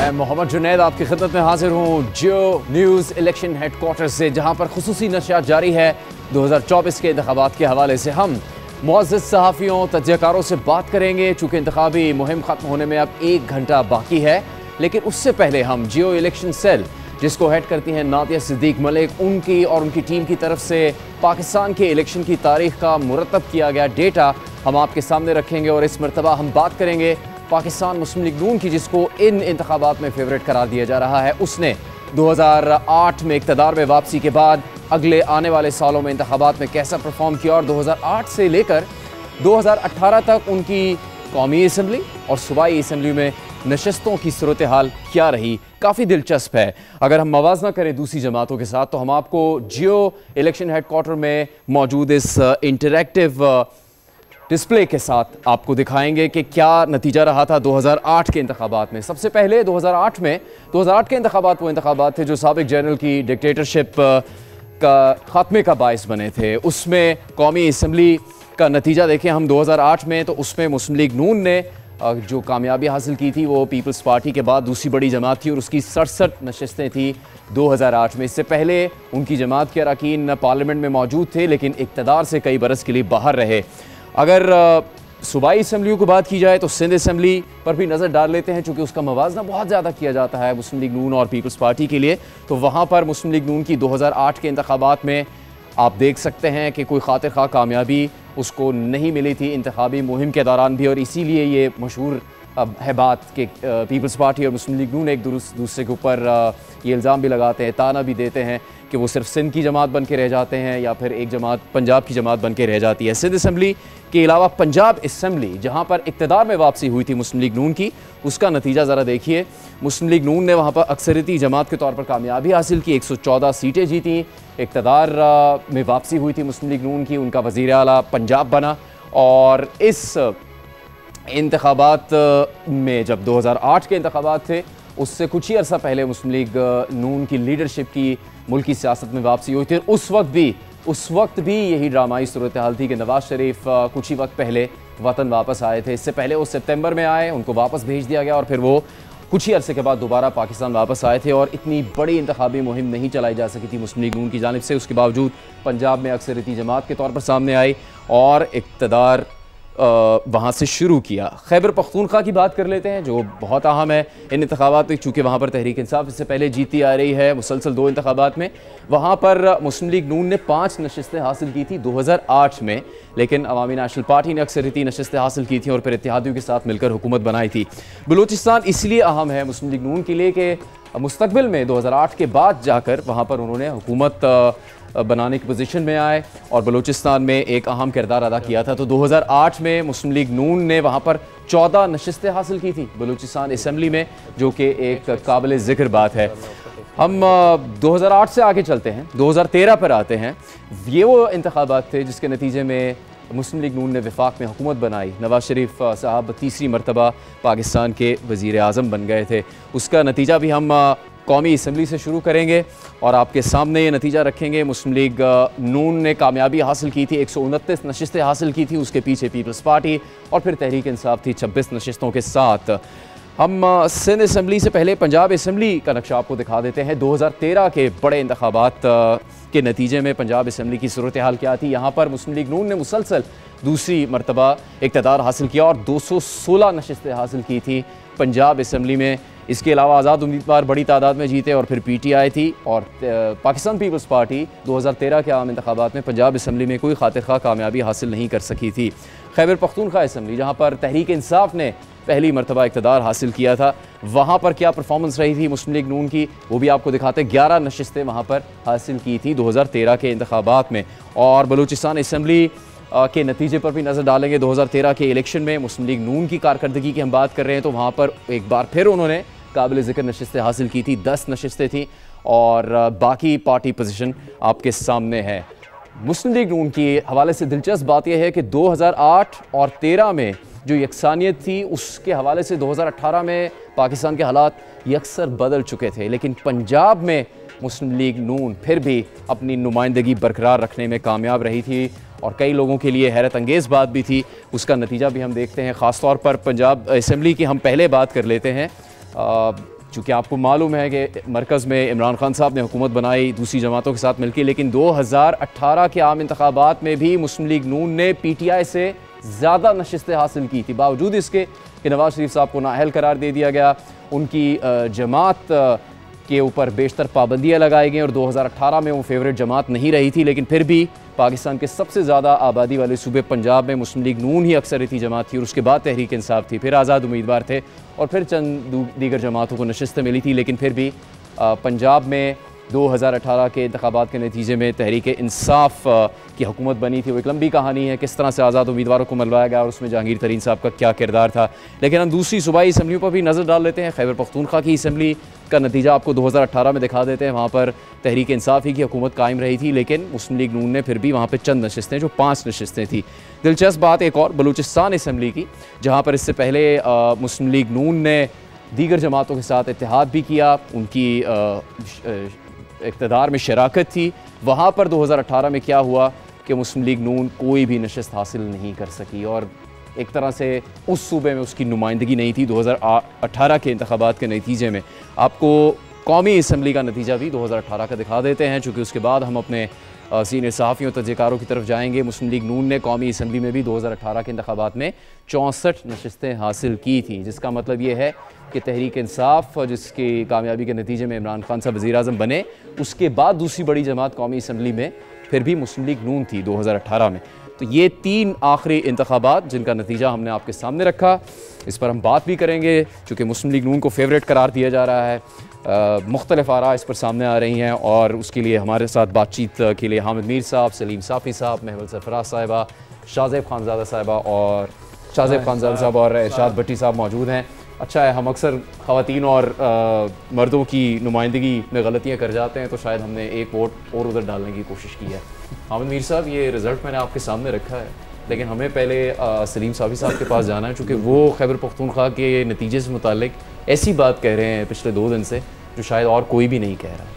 मैं मोहम्मद जुनैद आपकी खिदमत में हाजिर हूँ जियो न्यूज़ इलेक्शन हेडक्वार्टर से, जहाँ पर खुसूसी नशियात जारी है 2024 के इंतखाबात के हवाले से। हम मुअज़्ज़ज़ सहाफ़ियों तज्ज़ियाकारों से बात करेंगे, चूँकि इंतखाबी मुहिम ख़त्म होने में अब 1 घंटा बाकी है। लेकिन उससे पहले हम जियो इलेक्शन सेल, जिसको हेड करती हैं नादिया सिद्दीक मलिक, उनकी और उनकी टीम की तरफ से पाकिस्तान के इलेक्शन की तारीख़ का मुरतब किया गया डेटा हम आपके सामने रखेंगे। और इस मरतबा हम बात करेंगे पाकिस्तान मुस्लिम लीग नून की, जिसको इन इंतखाबात में फेवरेट करार दिया जा रहा है। उसने 2008 में इक़्तिदार में वापसी के बाद अगले आने वाले सालों में इंतखाबात में कैसा परफॉर्म किया, और 2008 से लेकर 2018 तक उनकी कौमी असम्बली और सूबाई असम्बली में नशस्तों की सूरत हाल क्या रही। काफ़ी दिलचस्प है। अगर हम मवाजना करें दूसरी जमातों के साथ, तो हम आपको जियो इलेक्शन हेडक्वार्टर में मौजूद इस इंटरैक्टिव डिस्प्ले के साथ आपको दिखाएंगे कि क्या नतीजा रहा था 2008 के इंतखाबात में। सबसे पहले 2008 के इंतखाबात वो इंतखाबात थे जो साबिक जनरल की डिक्टेटरशिप का खात्मे का बायस बने थे। उसमें कौमी असम्बली का नतीजा देखें हम 2008 में, तो उसमें मुस्लिम लीग नून ने जो कामयाबी हासिल की थी वो पीपल्स पार्टी के बाद दूसरी बड़ी जमात थी, और उसकी 67 नशस्तें थी 2008 में। इससे पहले उनकी जमात के अरकान पार्लियामेंट में मौजूद थे, लेकिन इक़्तिदार से कई बरस के लिए बाहर रहे। अगर सूबाई असम्बलियों की बात की जाए तो सिंध असम्बली पर भी नज़र डाल लेते हैं, चूँकि उसका मवाजना बहुत ज़्यादा किया जाता है मुस्लिम लीग नून और पीपल्स पार्टी के लिए। तो वहाँ पर मुस्लिम लीग नून की 2008 के इंतखाबात में आप देख सकते हैं कि कोई खातिर खा कामयाबी उसको नहीं मिली थी इंतखाबी मुहिम के दौरान भी। और इसीलिए ये मशहूर है बात कि पीपल्स पार्टी और मुस्लिम लीग नून एक दूसरे के ऊपर ये इल्ज़ाम भी लगाते हैं, ताना भी देते हैं कि वो सिर्फ सिंध की जमात बन के रह जाते हैं या फिर एक जमात पंजाब की जमात बन के रह जाती है। सिंध असम्बली के अलावा पंजाब असम्बली, जहाँ पर इक़्तिदार में वापसी हुई थी मुस्लिम लीग नून की, उसका नतीजा ज़रा देखिए। मुस्लिम लीग नून ने वहाँ पर अक्सरियती जमात के तौर पर कामयाबी हासिल की, 114 सीटें जीती। इक़्तिदार में वापसी हुई थी मुस्लिम लीग नून की, उनका वज़ीर आला पंजाब बना। और इस इंतखाबात में जब 2008 के इंतखाबात थे, उससे कुछ ही अर्सा पहले मुस्लिम लीग नून की लीडरशिप की मुल्की सियासत में वापसी हुई थी। उस वक्त भी यही ड्रामाई सूरत हाल थी कि नवाज़ शरीफ कुछ ही वक्त पहले वतन वापस आए थे। इससे पहले वो सितंबर में आए, उनको वापस भेज दिया गया, और फिर वो कुछ ही अरसे के बाद दोबारा पाकिस्तान वापस आए थे। और इतनी बड़ी इंतखाबी मुहिम नहीं चलाई जा सकी थी मुस्लिम लीग नून की जानिब से। उसके बावजूद पंजाब में अक्सरियती जमात के तौर पर सामने आई और इक़्तिदार वहाँ से शुरू किया। खैबर पख्तूनख्वा की बात कर लेते हैं, जो बहुत अहम है इन इंतखाबात में, चूँकि वहाँ पर तहरीक इंसाफ इससे पहले जीती आ रही है मुसलसल 2 इंतखाबात में। वहाँ पर मुस्लिम लीग नून ने 5 नशस्तें हासिल की थी 2008 में, लेकिन अवामी नेशनल पार्टी ने अक्सरियती नशस्तें हासिल की थी और फिर इत्तेहादियों के साथ मिलकर हुकूमत बनाई थी। बलूचिस्तान इसलिए अहम है मुस्लिम लीग नून के लिए कि मुस्तकबिल में 2008 के बाद जाकर वहाँ पर उन्होंने हुकूमत बनाने की पोजीशन में आए और बलूचिस्तान में एक अहम किरदार अदा किया था। तो 2008 में मुस्लिम लीग नून ने वहाँ पर 14 नशस्तें हासिल की थी बलूचिस्तान असम्बली में, जो कि एक काबिल ज़िक्र बात है। हम 2008 से आगे चलते हैं, 2013 पर आते हैं। ये वो इंतखाबात थे जिसके नतीजे में मुस्लिम लीग नून ने वफाक में हुकूमत बनाई। नवाज़ शरीफ साहब तीसरी मरतबा पाकिस्तान के वज़ीर आज़म बन गए थे। उसका नतीजा भी हम कौमी असम्बली से शुरू करेंगे और आपके सामने ये नतीजा रखेंगे। मुस्लिम लीग नून ने कामयाबी हासिल की थी, 129 नशस्तें हासिल की थी। उसके पीछे पीपल्स पार्टी और फिर तहरीक इंसाफ थी 26 नशस्तों के साथ। हम सिंध असम्बली से पहले पंजाब असम्बली का नक्शा आपको दिखा देते हैं। 2013 के बड़े इंतखाबात के नतीजे में पंजाब असम्बली की सूरत हाल क्या थी। यहाँ पर मुस्लिम लीग नून ने मुसलसल दूसरी मरतबा इक़्तिदार हासिल किया और 216 नशस्तें हासिल की थी पंजाब असम्बली में। इसके अलावा आज़ाद उम्मीदवार बड़ी तादाद में जीते और फिर PTI थी। और पाकिस्तान पीपल्स पार्टी 2013 के आम इंतखाबात में पंजाब असम्बली में कोई खातिर खा कामयाबी हासिल नहीं कर सकी थी। खैबर पख्तूनख्वा असम्बली, जहाँ पर तहरीक इंसाफ ने पहली मरतबा इक़्तिदार हासिल किया था, वहाँ पर क्या परफॉर्मेंस रही थी मुस्लिम लीग नून की, वो भी आपको दिखाते। 11 नशस्तें वहाँ पर हासिल की थी 2013 के इंतखाबात में। और बलूचिस्तान असम्बली के नतीजे पर भी नज़र डालेंगे। 2013 के इलेक्शन में मुस्लिम लीग नून की कारकर्दगी की हम बात कर रहे हैं, तो वहाँ पर एक बार फिर उन्होंने काबिल ज़िक्र नशस्तें हासिल की थी, 10 नशस्तें थीं। और बाकी पार्टी पोजीशन आपके सामने है। मुस्लिम लीग नून के हवाले से दिलचस्प बात यह है कि 2008 और 13 में जो यकसानियत थी, उसके हवाले से 2018 में पाकिस्तान के हालात यकसर बदल चुके थे। लेकिन पंजाब में मुस्लिम लीग नून फिर भी अपनी नुमाइंदगी बरकरार रखने में कामयाब रही थी और कई लोगों के लिए हैरत अंगेज़ बात भी थी। उसका नतीजा भी हम देखते हैं। ख़ास तौर पर पंजाब असम्बली की हम पहले बात कर लेते हैं। चूँकि आपको मालूम है कि मरकज़ में इमरान खान साहब ने हुकूमत बनाई दूसरी जमातों के साथ मिलकर, लेकिन 2018 के आम इंतखाबात में भी मुस्लिम लीग नून ने PTI से ज़्यादा नशिस्तें हासिल की थी, बावजूद इसके कि नवाज शरीफ साहब को नाअहल करार दे दिया गया, उनकी जमात के ऊपर बेशतर पाबंदियाँ लगाई गई और 2018 में वो फेवरेट जमात नहीं रही थी। लेकिन फिर भी पाकिस्तान के सबसे ज़्यादा आबादी वाले सूबे पंजाब में मुस्लिम लीग नून ही अक्सरियती जमात थी और उसके बाद तहरीक इंसाफ थी, फिर आज़ाद उम्मीदवार थे और फिर चंद दीगर जमातों को नशिस्तें मिली थी। लेकिन फिर भी पंजाब में 2018 के इंतखाबात के नतीजे में तहरीक इंसाफ की हुकूमत बनी थी। वो एक लंबी कहानी है किस तरह से आज़ाद उम्मीदवारों को मलवाया गया और उसमें जहांगीर तरीन साहब का क्या किरदार था। लेकिन हम दूसरी सूबाई असम्बलियों पर भी नज़र डाल लेते हैं। खैबर पख्तूनख्वा की असम्बली का नतीजा आपको 2018 में दिखा देते हैं। वहाँ पर तहरीक इंसाफ ही की हुकूमत कायम रही थी, लेकिन मुस्लिम लीग नून ने फिर भी वहाँ पर चंद नशिस्तें, जो 5 नशिस्तें थी। दिलचस्प बात एक और बलूचिस्तान असम्बली की, जहाँ पर इससे पहले मुस्लिम लीग नून ने दीगर जमातों के साथ इत्तेहाद भी किया, उनकी इक़्तिदार में शराकत थी। वहाँ पर 2018 में क्या हुआ कि मुस्लिम लीग नून कोई भी नशिस्त हासिल नहीं कर सकी और एक तरह से उस सूबे में उसकी नुमाइंदगी नहीं थी। 2018 के इंतखाबात के नतीजे में आपको कौमी असम्बली का नतीजा भी 2018 का दिखा देते हैं, चूँकि उसके बाद हम अपने सीनियर सहाफ़ियों तजज़ियेकारों की तरफ जाएंगे। मुस्लिम लीग नून ने कौमी असम्बली में भी 2018 के इंतखाबात में 64 नशिस्तें हासिल की थी, जिसका मतलब ये है कि तहरीक इंसाफ जिसकी कामयाबी के नतीजे में इमरान खान साहब वज़ीर-ए-आज़म बने, उसके बाद दूसरी बड़ी जमात कौमी असम्बली में फिर भी मुस्लिम लीग नून थी 2018 में। तो ये 3 आखिरी इंतखाबात जिनका नतीजा हमने आपके सामने रखा, इस पर हम बात भी करेंगे चूँकि मुस्लिम लीग नून को फेवरेट करार दिया जा रहा है। मुख्तलिफ आरा इस पर सामने आ रही हैं और उसके लिए हमारे साथ बातचीत के लिए हामिद मीर साहब, सलीम साफ़ी साहब, महवल सरफराज साहिबा, शाहज़ेब खानज़ादा साहिबा और इरशाद भट्टी साहब मौजूद हैं। अच्छा है, हम अक्सर ख़वातीन और मर्दों की नुमाइंदगी में गलतियाँ कर जाते हैं, तो शायद हमने एक वोट और उधर डालने की कोशिश की है। हामिद मीर साहब, ये रिज़ल्ट मैंने आपके सामने रखा है, लेकिन हमें पहले सलीम साफ़ी साहब के पास जाना है, चूँकि वो खैबर पख्तूनख्वा के नतीजे से मुतालिक ऐसी बात कह रहे हैं पिछले 2 दिन से जो शायद और कोई भी नहीं कह रहा है।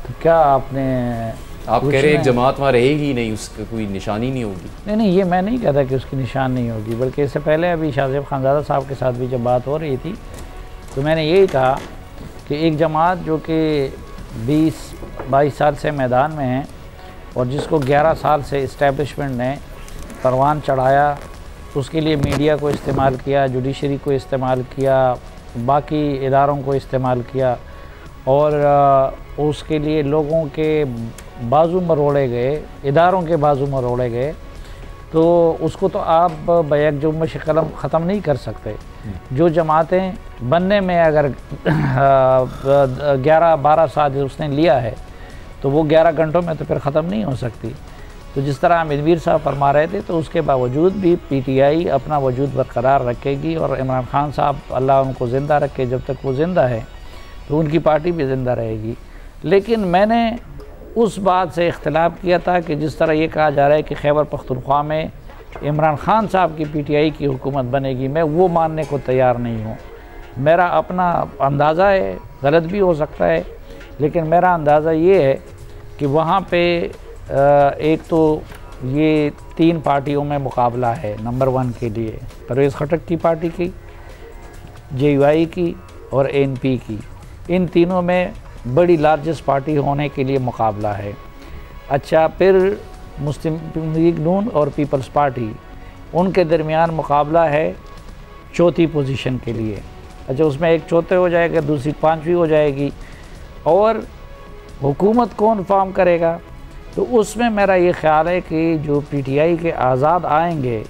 तो क्या आप कह रहे हैं एक जमात वहाँ रहेगी ही नहीं, उसकी कोई निशानी नहीं होगी? नहीं, ये मैं नहीं कहता कि उसकी निशान नहीं होगी, बल्कि इससे पहले अभी शाहज़ेब खानज़ादा साहब के साथ भी जब बात हो रही थी तो मैंने यही कहा कि एक जमात जो कि 20-22 साल से मैदान में है और जिसको 11 साल से इस्टेब्लिशमेंट ने परवान चढ़ाया, उसके लिए मीडिया को इस्तेमाल किया, जुडिशरी को इस्तेमाल किया, बाकी इदारों को इस्तेमाल किया और उसके लिए लोगों के बाजू मरोड़े गए, इदारों के बाजू मरोड़े गए, तो उसको तो आप बैक जुम्मे कलम ख़त्म नहीं कर सकते। जो जमातें बनने में अगर 11-12 साल उसने लिया है तो वो 11 घंटों में तो फिर ख़त्म नहीं हो सकती। तो जिस तरह हामिद मीर साहब फरमा रहे थे, तो उसके बावजूद भी PTI अपना वजूद बरकरार रखेगी और इमरान खान साहब अल्लाह उनको ज़िंदा रखे, जब तक वो ज़िंदा है तो उनकी पार्टी भी ज़िंदा रहेगी। लेकिन मैंने उस बात से इख्तिलाफ़ किया था कि जिस तरह ये कहा जा रहा है कि खैबर पख्तूनख्वा में इमरान खान साहब की PTI की हुकूमत बनेगी, मैं वो मानने को तैयार नहीं हूँ। मेरा अपना अंदाज़ा है, गलत भी हो सकता है, लेकिन मेरा अंदाज़ा ये है कि वहाँ पे एक तो ये 3 पार्टियों में मुकाबला है। नंबर 1 के लिए परवेज़ खटक की पार्टी की, JUI की और ANP की, इन तीनों में बड़ी लार्जेस्ट पार्टी होने के लिए मुकाबला है। अच्छा, फिर मुस्लिम लीग नून और पीपल्स पार्टी, उनके दरमियान मुकाबला है चौथी पोजीशन के लिए। अच्छा, उसमें एक चौथे हो जाएगा, दूसरी 5वीं हो जाएगी और हुकूमत कौन फॉर्म करेगा, तो उसमें मेरा ये ख़्याल है कि जो PTI के आज़ाद आएंगे,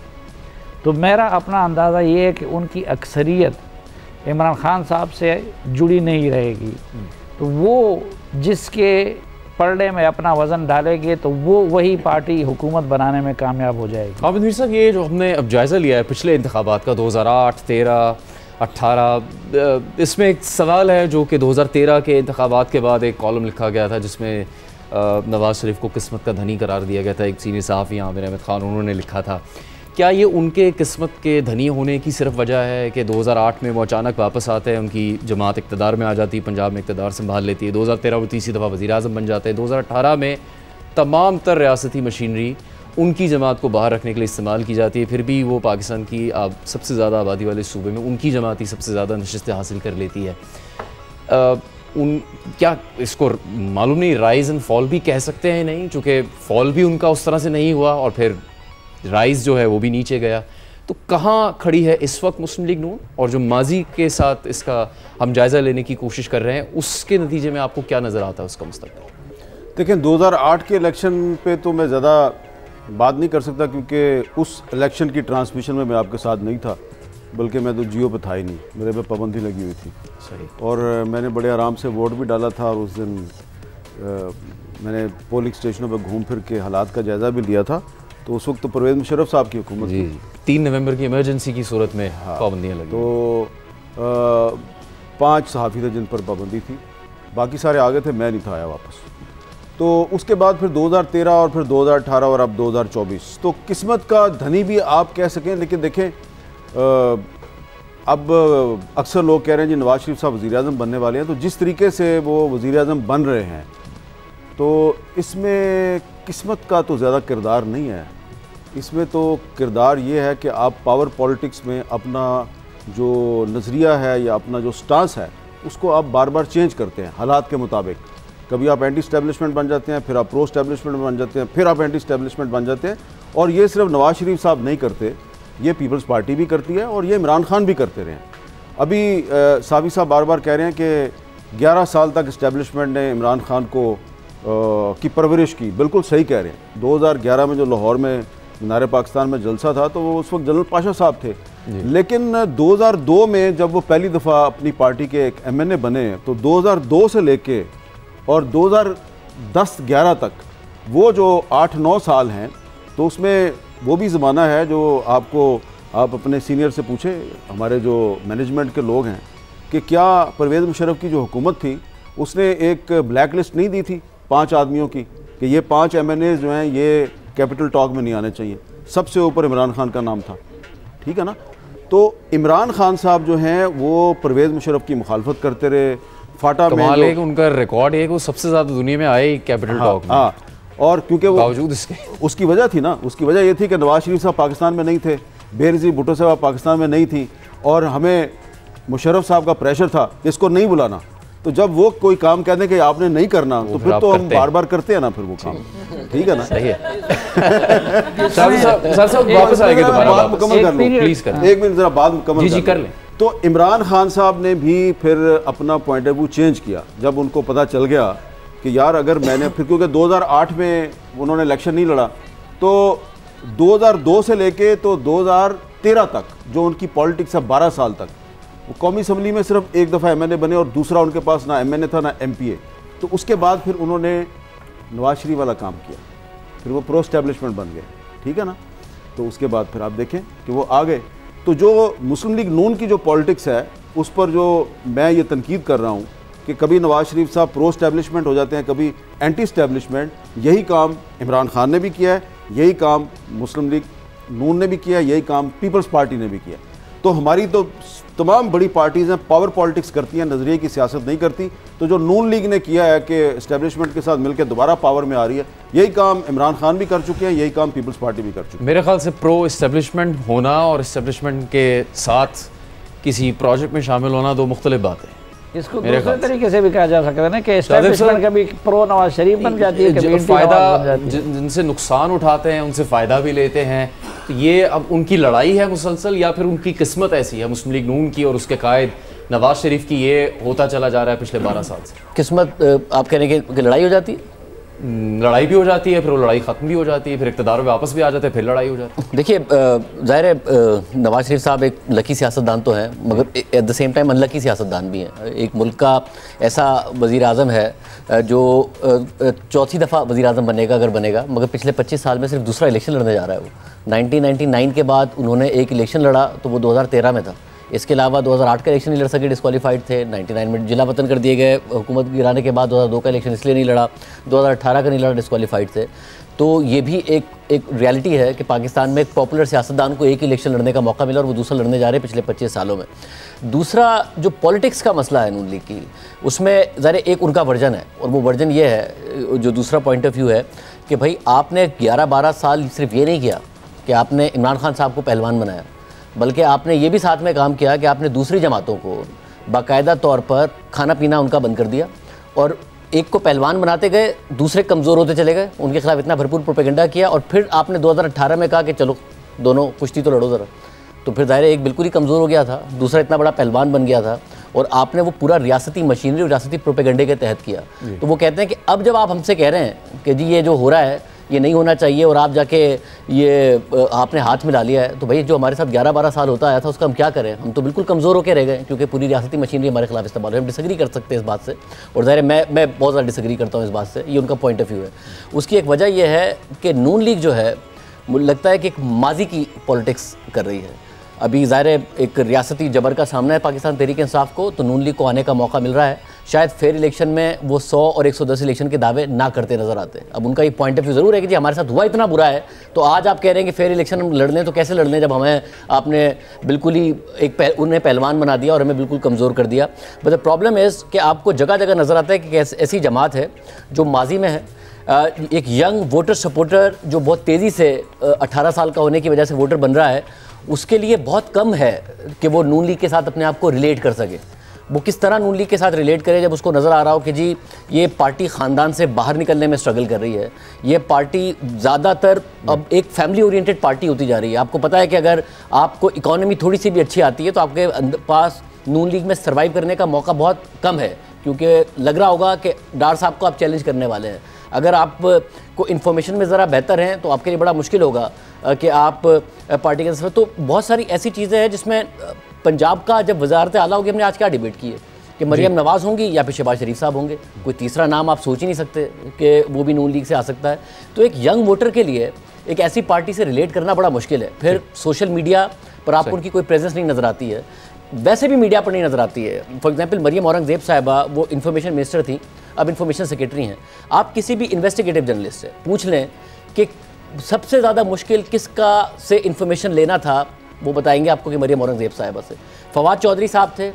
तो मेरा अपना अंदाज़ा ये है कि उनकी अक्सरियत इमरान खान साहब से जुड़ी नहीं रहेगी, तो वो जिसके पलड़े में अपना वज़न डालेंगे तो वो वही पार्टी हुकूमत बनाने में कामयाब हो जाएगी। हामिद मीर साहब, ये जो हमने अब जायज़ा लिया है पिछले इंतखाबात का 2008, 13, 18, इसमें एक सवाल है जो कि 2013 के इंतखाबात के बाद एक कॉलम लिखा गया था जिसमें नवाज़ शरीफ को किस्मत का धनी करार दिया गया था। एक सीनियर सहाफ़ी आमिर अहमद ख़ान, उन्होंने लिखा था, क्या ये उनके किस्मत के धनी होने की सिर्फ वजह है कि 2008 में वो अचानक वापस आते हैं, उनकी जमात इक़्तिदार में आ जाती है, पंजाब में इक़्तिदार संभाल लेती है, 2013 वो तीसरी दफ़ा वज़ीर-ए-आज़म बन जाते हैं, 2018 में तमाम तर रियासती मशीनरी उनकी जमात को बाहर रखने के लिए इस्तेमाल की जाती है, फिर भी वो पाकिस्तान की सबसे ज़्यादा आबादी वाले सूबे में उनकी जमात ही सबसे ज़्यादा नशिस्तें हासिल कर लेती है। क्या इसको मालूम नहीं राइज़ एंड फॉल भी कह सकते हैं? नहीं, चूँकि फॉल भी उनका उस तरह से नहीं हुआ और फिर राइज़ जो है वो भी नीचे गया। तो कहाँ खड़ी है इस वक्त मुस्लिम लीग नून, और जो माजी के साथ इसका हम जायज़ा लेने की कोशिश कर रहे हैं उसके नतीजे में आपको क्या नज़र आता है उसका मुस्तक़बिल? देखें, 2008 के इलेक्शन पे तो मैं ज़्यादा बात नहीं कर सकता क्योंकि उस इलेक्शन की ट्रांसमिशन में मैं आपके साथ नहीं था, बल्कि मैं तो जियो पे था ही नहीं, मेरे पे पाबंदी लगी हुई थी। सही। और मैंने बड़े आराम से वोट भी डाला था और उस दिन मैंने पोलिंग स्टेशनों पर घूम फिर के हालात का जायज़ा भी लिया था। तो उस वक्त तो परवेज़ मुशर्रफ साहब की हुकूमत जी, 3 नवंबर की इमरजेंसी की सूरत में पाबंदियाँ लगी। तो 5 सहाफ़ी थे जिन पर पाबंदी थी, बाकी सारे आगे थे, मैं नहीं था आया वापस। तो उसके बाद फिर 2013 और फिर 2018 और अब 2024, तो किस्मत का धनी भी आप कह सकें। लेकिन देखें, अब अक्सर लोग कह रहे हैं जी नवाज शरीफ साहब वज़ीर-ए-आज़म बनने वाले हैं, तो जिस तरीके से वो वज़ीर-ए-आज़म बन रहे हैं तो इसमें किस्मत का तो ज़्यादा किरदार नहीं है। इसमें तो किरदार ये है कि आप पावर पॉलिटिक्स में अपना जो नज़रिया है या अपना जो स्टांस है उसको आप बार बार चेंज करते हैं हालात के मुताबिक। कभी आप एंटी स्टैब्लिशमेंट बन जाते हैं, फिर आप प्रो स्टैब्लिशमेंट बन जाते हैं, फिर आप एंटी स्टैब्लिशमेंट बन जाते हैं। और ये सिर्फ नवाज शरीफ साहब नहीं करते, ये पीपल्स पार्टी भी करती है और ये इमरान खान भी करते रहे हैं। अभी सावी साहब बार बार कह रहे हैं कि 11 साल तक इस्टेब्लिशमेंट ने इमरान खान को की परवरिश की। बिल्कुल सही कह रहे हैं। 2011 में जो लाहौर में मीनार पाकिस्तान में जलसा था तो वो उस वक्त जनरल पाशा साहब थे, लेकिन 2002 में जब वो पहली दफ़ा अपनी पार्टी के एक MNA बने तो 2002 से लेके और 2010-11 तक वो जो 8-9 साल हैं, तो उसमें वो भी ज़माना है जो आप अपने सीनियर से पूछें, हमारे जो मैनेजमेंट के लोग हैं, कि क्या परवेज़ मुशर्रफ की जो हुकूमत थी उसने एक ब्लैक लिस्ट नहीं दी थी 5 आदमियों की कि ये 5 MNAs जो हैं ये कैपिटल टॉक में नहीं आने चाहिए। सबसे ऊपर इमरान खान का नाम था, ठीक है ना। तो इमरान खान साहब जो हैं वो परवेज़ मुशर्रफ की मुखालफत करते रहे। फाटा में है कि उनका रिकॉर्ड है कि वो सबसे ज़्यादा दुनिया में आए कैपिटल टॉक में। हाँ, और क्योंकि वो बावजूद इसके उसकी वजह थी ना, उसकी वजह ये थी कि नवाज शरीफ साहब पाकिस्तान में नहीं थे, बेनज़ीर भुट्टो साहब पाकिस्तान में नहीं थी और हमें मुशर्रफ साहब का प्रेशर था इसको नहीं बुलाना। तो जब वो कोई काम कहते हैं कि आपने नहीं करना तो फिर तो हम बार बार करते हैं ना फिर वो काम, ठीक है ना। सही है। साहब वापस आएंगे दोबारा, बात मुकम्मल कर लो प्लीज कर, एक मिनट जरा बात मुकम्मल जी कर लें। तो इमरान खान साहब ने भी फिर अपना पॉइंट ऑफ व्यू चेंज किया जब उनको पता चल गया कि यार अगर मैंने फिर, क्योंकि 2008 में उन्होंने इलेक्शन नहीं लड़ा, तो 2002 से लेके तो 2013 तक जो उनकी पॉलिटिक्स है 12 साल तक, वो कौमी असम्बली में सिर्फ एक दफ़ा MNA बने और दूसरा उनके पास ना MNA था ना MPA। तो उसके बाद फिर उन्होंने नवाज शरीफ वाला काम किया, फिर वो प्रो स्टैब्लिशमेंट बन गए, ठीक है ना। तो उसके बाद फिर आप देखें कि वो आ गए। तो जो मुस्लिम लीग नून की जो पॉलिटिक्स है उस पर जो मैं ये तनकीद कर रहा हूँ कि कभी नवाज शरीफ साहब प्रो स्टैब्लिशमेंट हो जाते हैं, कभी एंटी स्टैब्लिशमेंट। यही काम इमरान खान ने भी किया है, यही काम मुस्लिम लीग नून ने भी किया है, यही काम पीपल्स पार्टी ने भी किया। तो हमारी तो तमाम बड़ी पार्टीज़ हैं पावर पॉलिटिक्स करती हैं, नज़रिए की सियासत नहीं करती। तो जो नून लीग ने किया है कि इस्टेब्लिशमेंट के साथ मिलकर दोबारा पावर में आ रही है, यही काम इमरान खान भी कर चुके हैं, यही काम पीपल्स पार्टी भी कर चुकी है। मेरे ख्याल से प्रो इस्टेब्लिशमेंट होना और इस्टेब्लिशमेंट के साथ किसी प्रोजेक्ट में शामिल होना दो मुख्तलिफ बातें हैं। इसको दूसरे तरीके से भी कहा जा सकता है ना कि एस्टैब्लिशमेंट कभी प्रो नवाज शरीफ बन जाती है, फ़ायदा जिनसे नुकसान उठाते हैं उनसे फ़ायदा भी लेते हैं। तो ये अब उनकी लड़ाई है मुसलसल, या फिर उनकी किस्मत ऐसी है मुस्लिम लीग नून की और उसके कायद नवाज शरीफ की, ये होता चला जा रहा है पिछले 12 साल से? किस्मत आप कहने की लड़ाई हो जाती है, लड़ाई भी हो जाती है, फिर वो लड़ाई ख़त्म भी हो जाती है, फिर इक़्तिदार में वापस भी आ जाते हैं, फिर लड़ाई हो जाती है। देखिए ज़ाहिर है नवाज शरीफ साहब एक लकी सियासतदान तो हैं, मगर at the same time unlucky सियासतदान भी हैं। एक मुल्क का ऐसा वज़ीर आज़म है जो चौथी दफ़ा वज़ीर आज़म बनेगा अगर बनेगा, मगर पिछले 25 साल में सिर्फ दूसरा इलेक्शन लड़ने जा रहा है वो। 1999 के बाद उन्होंने एक इलेक्शन लड़ा तो वो 2013 में था। इसके अलावा 2008 का इलेक्शन नहीं लड़ सके, डिस्क्वालीफाइड थे। 99 में जिला वतन कर दिए गए हुकूमत गिराने के बाद। 2002 का इलेक्शन इसलिए नहीं लड़ा, 2018 का नहीं लड़ा, डिस्क्वालीफाइड थे। तो ये भी एक रियलिटी है कि पाकिस्तान में एक पॉपुलर सियासतदान को एक ही इलेक्शन लड़ने का मौका मिला और वो दूसरा लड़ने जा रहे हैं पिछले 25 सालों में। दूसरा जो पॉलिटिक्स का मसला है नून लीग की, उसमें ज़रा एक उनका वर्जन है और वो वर्जन ये है, जो दूसरा पॉइंट ऑफ व्यू है कि भाई आपने 11-12 साल सिर्फ ये नहीं किया कि आपने इमरान खान साहब को पहलवान बनाया, बल्कि आपने ये भी साथ में काम किया कि आपने दूसरी जमातों को बाकायदा तौर पर खाना पीना उनका बंद कर दिया और एक को पहलवान बनाते गए, दूसरे कमज़ोर होते चले गए, उनके खिलाफ इतना भरपूर प्रोपेगेंडा किया और फिर आपने 2018 में कहा कि चलो दोनों कुश्ती तो लड़ो ज़रा। तो फिर ज़ाहिर है एक बिल्कुल ही कमज़ोर हो गया था, दूसरा इतना बड़ा पहलवान बन गया था और आपने वो पूरा रियासती मशीनरी, रियासती प्रोपेगेंडे के तहत किया। तो वो कहते हैं कि अब जब आप हमसे कह रहे हैं कि जी ये जो हो रहा है ये नहीं होना चाहिए और आप जाके ये आपने हाथ मिला लिया है, तो भाई जो हमारे साथ 11-12 साल होता आया था उसका हम क्या करें? हम तो बिल्कुल कमज़ोर होकर रह गए क्योंकि पूरी रियासती मशीनरी हमारे खिलाफ इस्तेमाल है। हम डिसएग्री कर सकते हैं इस बात से और ज़ाहिर है मैं बहुत ज़्यादा डिसएग्री करता हूँ इस बात से, ये उनका पॉइंट ऑफ व्यू है। उसकी एक वजह यह है कि नून लीग जो है मुझे लगता है कि एक माजी की पॉलिटिक्स कर रही है। अभी ज़ाहिर है एक रियासती जबर का सामना है पाकिस्तान तहरीक इंसाफ को, तो नून लीग को आने का मौका मिल रहा है। शायद फेयर इलेक्शन में वो 100 और 110 इलेक्शन के दावे ना करते नज़र आते हैं। अब उनका ये पॉइंट ऑफ व्यू ज़रूर है कि जी हमारे साथ हुआ इतना बुरा है, तो आज आप कह रहे हैं कि फेयर इलेक्शन हम लड़ लें, तो कैसे लड़ लें जब हमें आपने बिल्कुल ही उन्हें पहलवान बना दिया और हमें बिल्कुल कमज़ोर कर दिया। बट द प्रॉब्लम इज़ कि आपको जगह जगह नज़र आता है कि ऐसी जमात है जो माजी में है, एक यंग वोटर सपोर्टर जो बहुत तेज़ी से 18 साल का होने की वजह से वोटर बन रहा है, उसके लिए बहुत कम है कि वो नून लीग के साथ अपने आप को रिलेट कर सके। वो किस तरह नून लीग के साथ रिलेट करे जब उसको नज़र आ रहा हो कि जी ये पार्टी ख़ानदान से बाहर निकलने में स्ट्रगल कर रही है, ये पार्टी ज़्यादातर अब एक फैमिली ओरिएंटेड पार्टी होती जा रही है। आपको पता है कि अगर आपको इकॉनमी थोड़ी सी भी अच्छी आती है तो आपके पास नून लीग में सर्वाइव करने का मौका बहुत कम है, क्योंकि लग रहा होगा कि डार साहब को आप चैलेंज करने वाले हैं। अगर आप को इन्फॉर्मेशन में ज़रा बेहतर हैं तो आपके लिए बड़ा मुश्किल होगा कि आप पार्टी के तरफ। तो बहुत सारी ऐसी चीज़ें हैं जिसमें पंजाब का जब वज़ारत आला होगी, हमने आज क्या डिबेट की है कि मरियम नवाज़ होंगी या फिर शहबाज शरीफ साहब होंगे, कोई तीसरा नाम आप सोच ही नहीं सकते कि वो भी नून लीग से आ सकता है। तो एक यंग वोटर के लिए एक ऐसी पार्टी से रिलेट करना बड़ा मुश्किल है। फिर सोशल मीडिया पर आपको उनकी कोई प्रेजेंस नहीं नज़र आती है, वैसे भी मीडिया पर नहीं नज़र आती है। फॉर एग्जांपल मरियम औरंगज़ेब साहिबा वो इन्फॉर्मेशन मिनिस्टर थी, अब इन्फॉर्मेशन सेक्रेटरी हैं। आप किसी भी इन्वेस्टिगेटिव जर्नलिस्ट से पूछ लें कि सबसे ज़्यादा मुश्किल किसका से इन्फॉर्मेशन लेना था, वो बताएंगे आपको कि मरियम औरंगज़ेब साहिबा से। फवाद चौधरी साहब थे,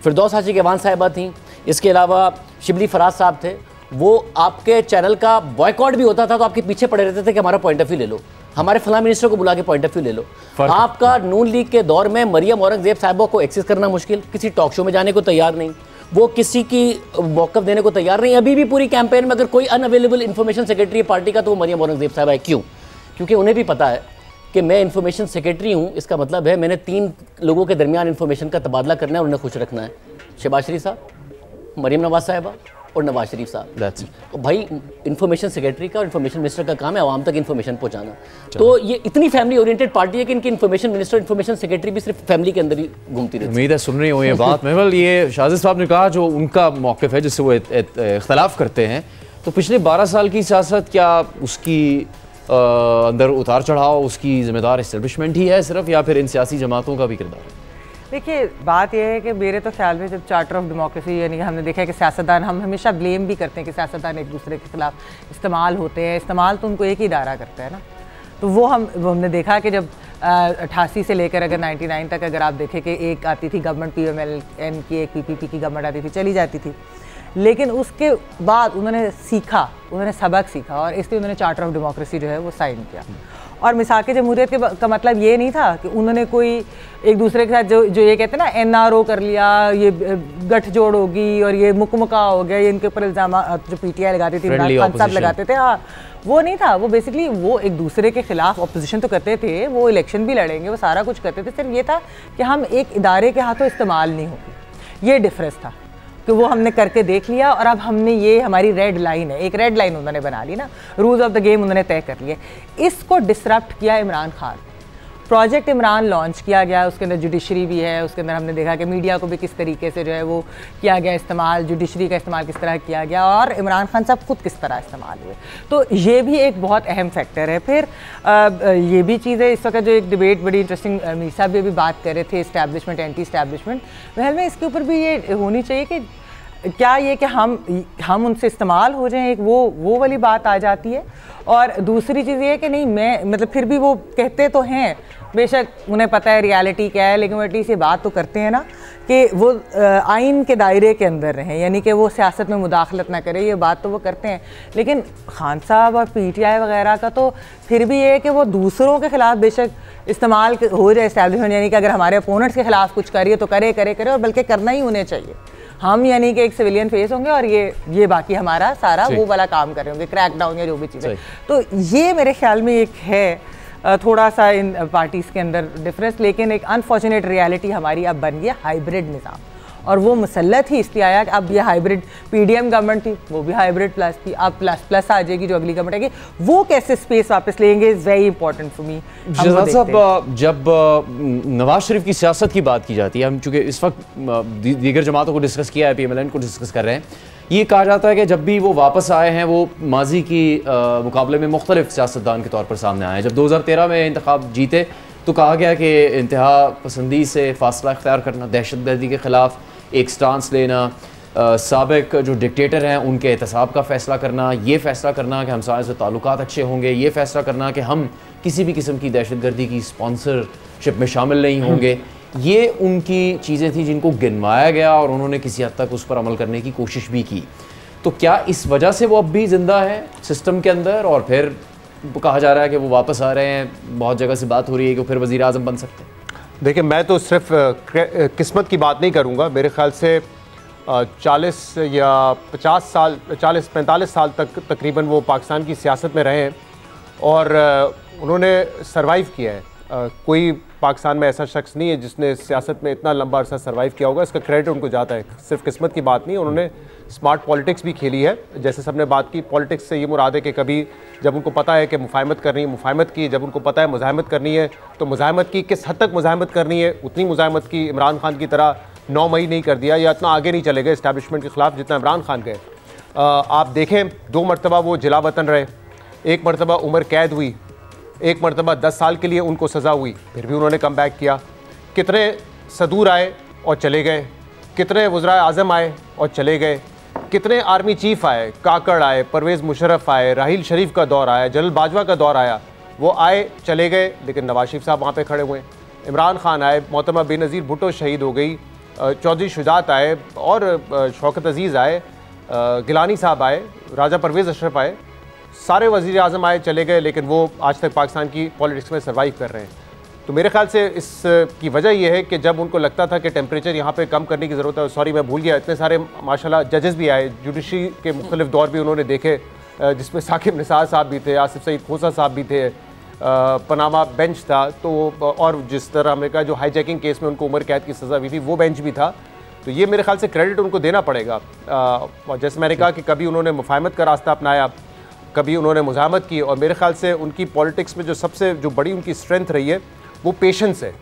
फिरदौस हाजी गेवान साहिबा थी, इसके अलावा शिबली फराज साहब थे। वो आपके चैनल का बॉयकॉट भी होता था तो आपके पीछे पड़े रहते थे कि हमारा पॉइंट ऑफ व्यू ले लो, हमारे फलां मिनिस्टर को बुला के पॉइंट ऑफ व्यू ले लो। आपका नून लीग के दौर में मरियम औरंगज़ेब साहिबा को एक्सेस करना मुश्किल, किसी टॉक शो में जाने को तैयार नहीं, वो किसी की मौक़िफ़ देने को तैयार नहीं। अभी भी पूरी कैंपेन में अगर कोई अनअवेलेबल इन्फॉर्मेशन सेक्रेटरी है पार्टी का तो वो मरियम औरंगज़ेब साहिबा है। क्यों? क्योंकि उन्हें भी पता है कि मैं इन्फॉर्मेशन सेक्रेटरी हूँ, इसका मतलब है मैंने 3 लोगों के दरमियान इन्फॉर्मेशन का तबादला करना है और उन्हें खुश रखना है। शहबाज शरीफ साहब, मरियम नवाज़ साहिबा और नवाज शरीफ साहब। तो भाई इन्फॉर्मेशन सेक्रेटरी का और इन्फॉर्मेशन मिनिस्टर का काम है आवाम तक इन्फॉर्मेशन पहुंचाना। तो ये इतनी फैमिली ओरिएंटेड पार्टी है कि इनकी इन्फॉर्मेशन मिनिस्टर, इन्फॉर्मेशन सेक्रेटरी भी सिर्फ फैमिली के अंदर ही घूमती रहती है। उम्मीद है सुन रही हो ये बात। महवल, ये शाजिद साहब ने कहा जो उनका मौक़िफ़ है जिससे वो इख्तलाफ करते हैं, तो पिछले 12 साल की सियासत क्या उसकी अंदर उतार चढ़ाव उसकी ज़िम्मेदार इस्टेब्लिशमेंट ही है सिर्फ, या फिर इन सियासी जमातों का भी किरदार है? देखिए बात यह है कि मेरे तो ख्याल में जब चार्टर ऑफ डेमोक्रेसी, यानी कि हमने देखा है कि सियासतदान, हम हमेशा ब्लेम भी करते हैं कि सियासतदान एक दूसरे के खिलाफ इस्तेमाल होते हैं, इस्तेमाल तो उनको एक ही इदारा करता है ना। तो वो हमने देखा कि जब 88 से लेकर अगर 99 तक अगर आप देखें कि एक आती थी गवर्नमेंट PMLN की, एक PPP की गवर्नमेंट आती थी, चली जाती थी, लेकिन उसके बाद उन्होंने सीखा, उन्होंने सबक सीखा और इसलिए उन्होंने चार्टर ऑफ डेमोक्रेसी जो है वो साइन किया। और मिसाक जमहूरियत का मतलब ये नहीं था कि उन्होंने कोई एक दूसरे के साथ जो ये कहते हैं ना NRO कर लिया, ये गठजोड़ होगी और ये मुकमुका हो गया, ये इनके ऊपर इल्ज़ाम जो PTI लगाती थी, इमरान खान साहब लगाते थे, हाँ वो नहीं था। वो बेसिकली वो एक दूसरे के खिलाफ अपोजिशन तो करते थे, वो इलेक्शन भी लड़ेंगे, वो सारा कुछ करते थे, सिर्फ ये था कि हम एक इदारे के हाथों इस्तेमाल नहीं होगी, ये डिफरेंस था कि वो हमने करके देख लिया। और अब हमने ये हमारी रेड लाइन है, एक रेड लाइन उन्होंने बना ली ना, रूल्स ऑफ द गेम उन्होंने तय कर लिए। इसको डिसरप्ट किया इमरान खान, प्रोजेक्ट इमरान लॉन्च किया गया, उसके अंदर जुडिशरी भी है, उसके अंदर हमने देखा कि मीडिया को भी किस तरीके से जो है वो किया गया इस्तेमाल, जुडिशरी का इस्तेमाल किस तरह किया गया और इमरान खान साहब खुद किस तरह इस्तेमाल हुए। तो ये भी एक बहुत अहम फैक्टर है। फिर ये भी चीज़ है, इस वक्त जो एक डिबेट बड़ी इंटरेस्टिंग मीर साहब भी अभी बात कर रहे थे, इस्टेब्लिशमेंट एंटी इस्टेब्लिशमेंट, वह में इसके ऊपर भी ये होनी चाहिए कि क्या ये कि हम उनसे इस्तेमाल हो जाएं, एक वो वाली बात आ जाती है। और दूसरी चीज़ ये कि नहीं, मैं मतलब फिर भी वो कहते तो हैं, बेशक उन्हें पता है रियलिटी क्या है, लेकिन वो एटलीस्ट ये बात तो करते हैं ना कि वो आइन के दायरे के अंदर रहें, यानी कि वो सियासत में मुदाखलत ना करें। ये बात तो वो करते हैं, लेकिन खान साहब और PTI वगैरह का तो फिर भी ये कि वो दूसरों के ख़िलाफ़ बेशक इस्तेमाल हो जाए इस्टेब्लिशमेंट, यानी कि अगर हमारे अपोनेंट्स के ख़िलाफ़ कुछ करिए तो करे और बल्कि करना ही उन्हें चाहिए। हम यानी कि एक सिविलियन फेस होंगे और ये बाकी हमारा सारा वो वाला काम कर रहे होंगे, क्रैक डाउन या जो भी चीज़ें। तो ये मेरे ख्याल में एक है थोड़ा सा इन पार्टीज़ के अंदर डिफरेंस, लेकिन एक अनफॉर्चुनेट रियलिटी हमारी अब बन गया हाइब्रिड निज़ाम, और वो मुसल्लत ही इसलिए आया कि अब ये हाइब्रिड PDM गवर्नमेंट थी, वो भी हाइब्रिड प्लस थी, अब प्लस आ जाएगी जो अगली गवर्नमेंट आएगी, वो कैसे स्पेस वापस लेंगे is very important for me. Shahzad साहब, जब नवाज शरीफ की सियासत की बात की जाती है, हम चूँकि इस वक्त दीगर जमातों को डिस्कस किया है, PMLN को डिस्कस कर रहे हैं, ये कहा जाता है कि जब भी वो वापस आए हैं वो माजी की मुकाबले में मुख्तलिफ सियासतदान के तौर पर सामने आए हैं। जब 2013 में इंतखाब जीते तो कहा गया कि इंतहा पसंदी से फासला इख्तियार करना, दहशतगर्दी के ख़िलाफ़ एक स्टांस लेना, साबिक जो डिक्टेटर हैं उनके एहतसाब का फ़ैसला करना, ये फ़ैसला करना कि हमसायों से ताल्लुकात अच्छे होंगे, ये फ़ैसला करना कि हम किसी भी किस्म की दहशतगर्दी की स्पॉन्सरशिप में शामिल नहीं होंगे, ये उनकी चीज़ें थी जिनको गिनवाया गया और उन्होंने किसी हद तक उस पर अमल करने की कोशिश भी की। तो क्या इस वजह से वो अब भी ज़िंदा है सिस्टम के अंदर, और फिर कहा जा रहा है कि वो वापस आ रहे हैं, बहुत जगह से बात हो रही है कि फिर वज़ीर आज़म बन सकते हैं? देखिए, मैं तो सिर्फ किस्मत की बात नहीं करूँगा। मेरे ख़्याल से 40 या 50 साल, 40-45 साल तक तकरीबन वो पाकिस्तान की सियासत में रहे हैं और उन्होंने सरवाइव किया है। कोई पाकिस्तान में ऐसा शख्स नहीं है जिसने सियासत में इतना लंबा अरसा सर्वाइव किया होगा, इसका क्रेडिट उनको जाता है। सिर्फ किस्मत की बात नहीं, उन्होंने स्मार्ट पॉलिटिक्स भी खेली है। जैसे सबने बात की, पॉलिटिक्स से ये मुराद है कि कभी जब उनको पता है कि मुफाहमत करनी है मुफाहमत की, जब उनको पता है मुज़ाहमत करनी है तो मुज़ाहमत की, किस हद तक मुज़ाहमत करनी है उतनी मुज़ाहमत की। इमरान खान की तरह 9 मई नहीं कर दिया या इतना आगे नहीं चले गए इस्टेब्लिशमेंट के ख़िलाफ़ जितना इमरान खान गए। आप देखें, 2 मरतबा वो जिला वतन रहे, 1 मरतबा उम्र कैद हुई, 1 मरतबा 10 साल के लिए उनको सज़ा हुई, फिर भी उन्होंने कम बैक किया। कितने सदूर आए और चले गए, कितने वज़राए आज़म आए और चले गए, कितने आर्मी चीफ़ आए, काकड़ आए, परवेज़ मुशर्रफ आए, राहील शरीफ का दौर आया, जनरल बाजवा का दौर आया, वो आए चले गए, लेकिन नवाज शरीफ साहब वहाँ पे खड़े हुए। इमरान खान आए, मोहतरमा बेनज़ीर भुट्टो शहीद हो गई, चौधरी शुजात आए और शौकत अजीज़ आए, गिलानी साहब आए, राजा परवेज़ अशरफ आए, सारे वज़ीर आज़म आए चले गए, लेकिन वो आज तक पाकिस्तान की पॉलिटिक्स में सर्वाइव कर रहे हैं। तो मेरे ख्याल से इसकी वजह यह है कि जब उनको लगता था कि टेम्परेचर यहाँ पे कम करने की ज़रूरत है, सॉरी मैं भूल गया, इतने सारे माशाल्लाह जजेस भी आए, जुडिशरी के मुख्तलिफ दौर भी उन्होंने देखे, जिसमें साकिब निसार साहब भी थे, आसिफ सईद खोसा साहब भी थे, पनामा बेंच था, तो और जिस तरह हमने कहा जो हाईजैकिंग केस में उनको उम्र कैद की सज़ा हुई थी वो बेंच भी था। तो ये मेरे ख्याल से क्रेडिट उनको देना पड़ेगा। जैसे मैंने कहा कि कभी उन्होंने मुफाहमत का रास्ता अपनाया, कभी उन्होंने मुज़ाहमत की, और मेरे ख्याल से उनकी पॉलिटिक्स में जो सबसे बड़ी उनकी स्ट्रेंथ रही है वो पेशेंस है।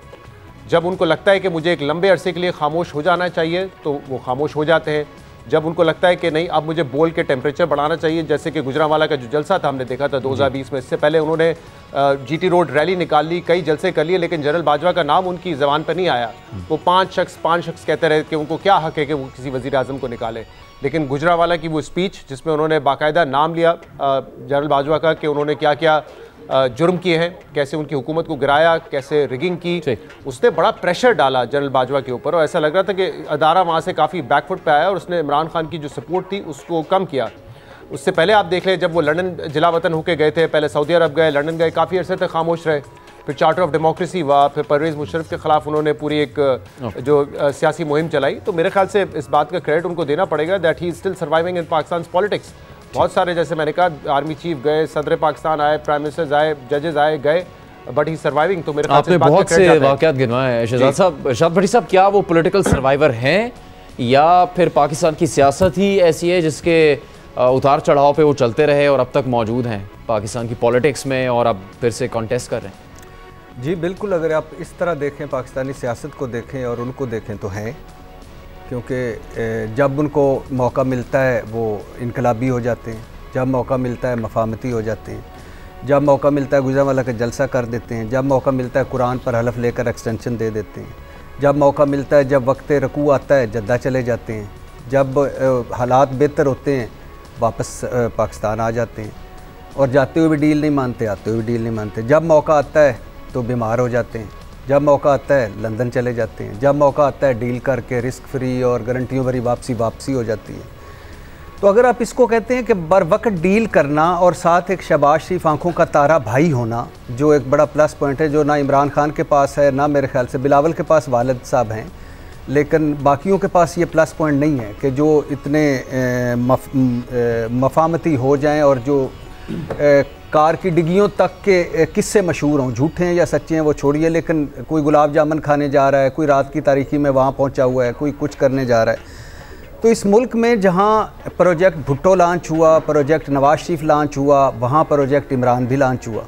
जब उनको लगता है कि मुझे एक लंबे अरसे के लिए खामोश हो जाना चाहिए तो वो खामोश हो जाते हैं। जब उनको लगता है कि नहीं अब मुझे बोल के टेम्परेचर बढ़ाना चाहिए, जैसे कि गुजरांवाला का जो जलसा था हमने देखा था 2020 में, इससे पहले उन्होंने GT रोड रैली निकाल ली, कई जलसे कर लिए, लेकिन जनरल बाजवा का नाम उनकी ज़बान पर नहीं आया। वो 5 शख्स कहते रहे कि उनको क्या हक है कि वो किसी वज़ीर आज़म को निकाले, लेकिन गुजरांवाला की वो स्पीच जिसमें उन्होंने बाकायदा नाम लिया जनरल बाजवा का कि उन्होंने क्या क्या जुर्म किए हैं, कैसे उनकी हुकूमत को गिराया, कैसे रिगिंग की, उसने बड़ा प्रेशर डाला जनरल बाजवा के ऊपर, और ऐसा लग रहा था कि अदारा वहाँ से काफ़ी बैकफुट पे आया और उसने इमरान खान की जो सपोर्ट थी उसको कम किया। उससे पहले आप देख लें, जब वो लंदन जिला वतन होके गए थे, पहले सऊदी अरब गए, लंदन गए, काफ़ी अरसे तक खामोश रहे, फिर चार्टर ऑफ डेमोक्रेसी हुआ, फिर परवेज़ मुशर्रफ के ख़िलाफ़ उन्होंने पूरी एक जो सियासी मुहिम चलाई। तो मेरे ख्याल से इस बात का क्रेडिट उनको देना पड़ेगा that he is still surviving in Pakistan politics. बहुत सारे, जैसे मैंने कहा, आर्मी चीफ गए, सदर पाकिस्तान आए, प्राइम मिनिस्टर्स आए, जजेस आए गए, बट ही सर्वाइविंग। तो मेरे ख्याल से आपने बहुत से वाक़यात गिनवाए हैं शहजाद साहब। इरशाद भट्टी साहब, क्या वो पॉलिटिकल सर्वाइवर हैं या फिर पाकिस्तान की सियासत ही ऐसी है जिसके उतार चढ़ाव पे वो चलते रहे और अब तक मौजूद हैं पाकिस्तान की पॉलिटिक्स में और अब फिर से कॉन्टेस्ट कर रहे हैं? जी बिल्कुल, अगर आप इस तरह देखें, पाकिस्तानी सियासत को देखें और उनको देखें तो हैं, क्योंकि जब उनको मौका मिलता है वो इनकलाबी हो जाते हैं, जब मौका मिलता है मफाहमती हो जाते हैं, जब मौका मिलता है गुजरांवाला का जलसा कर देते हैं, जब मौका मिलता है कुरान पर हलफ लेकर एक्सटेंशन दे देते हैं, जब मौका मिलता है, जब वक्त रकू आता है जद्दा चले जाते हैं, जब हालात बेहतर होते हैं वापस पाकिस्तान आ जाते हैं, और जाते हुए भी डील नहीं मानते, आते हुए भी डील नहीं मानते, जब मौका आता है तो बीमार हो जाते हैं, जब मौका आता है लंदन चले जाते हैं, जब मौका आता है डील करके रिस्क फ्री और गारंटियों भरी वापसी हो जाती है। तो अगर आप इसको कहते हैं कि बर वक्त डील करना और साथ एक शहबाज शरीफ आंखों का तारा भाई होना, जो एक बड़ा प्लस पॉइंट है, जो ना इमरान खान के पास है, ना मेरे ख्याल से बिलावल के पास वालिद साहब हैं, लेकिन बाकियों के पास ये प्लस पॉइंट नहीं है कि जो इतने मफामती हो जाएं और जो कार की डिग्गियों तक के किस्से मशहूर हों, झूठे हैं या सच्चे हैं वो छोड़िए, लेकिन कोई गुलाब जामुन खाने जा रहा है, कोई रात की तारीकी में वहाँ पहुँचा हुआ है, कोई कुछ करने जा रहा है। तो इस मुल्क में जहाँ प्रोजेक्ट भुट्टो लॉन्च हुआ, प्रोजेक्ट नवाज शरीफ लॉन्च हुआ, वहाँ प्रोजेक्ट इमरान भी लॉन्च हुआ।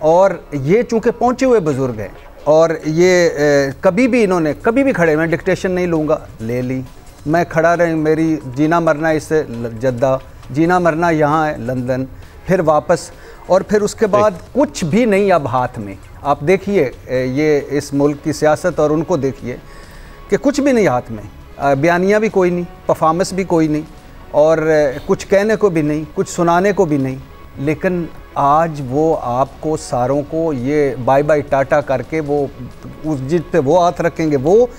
और ये चूँकि पहुँचे हुए बुज़ुर्ग हैं और ये कभी भी इन्होंने कभी भी खड़े, मैं डिक्टेशन नहीं लूँगा, ले ली, मैं खड़ा रही, मेरी जीना मरना इससे जद्दा, जीना मरना यहाँ है लंदन, फिर वापस, और फिर उसके बाद कुछ भी नहीं अब हाथ में। आप देखिए ये इस मुल्क की सियासत और उनको देखिए कि कुछ भी नहीं हाथ में, बयानियाँ भी कोई नहीं, परफॉर्मेंस भी कोई नहीं, और कुछ कहने को भी नहीं, कुछ सुनाने को भी नहीं। लेकिन आज वो आपको सारों को ये बाय बाय टाटा करके वो उस जिद पे वो हाथ रखेंगे वो,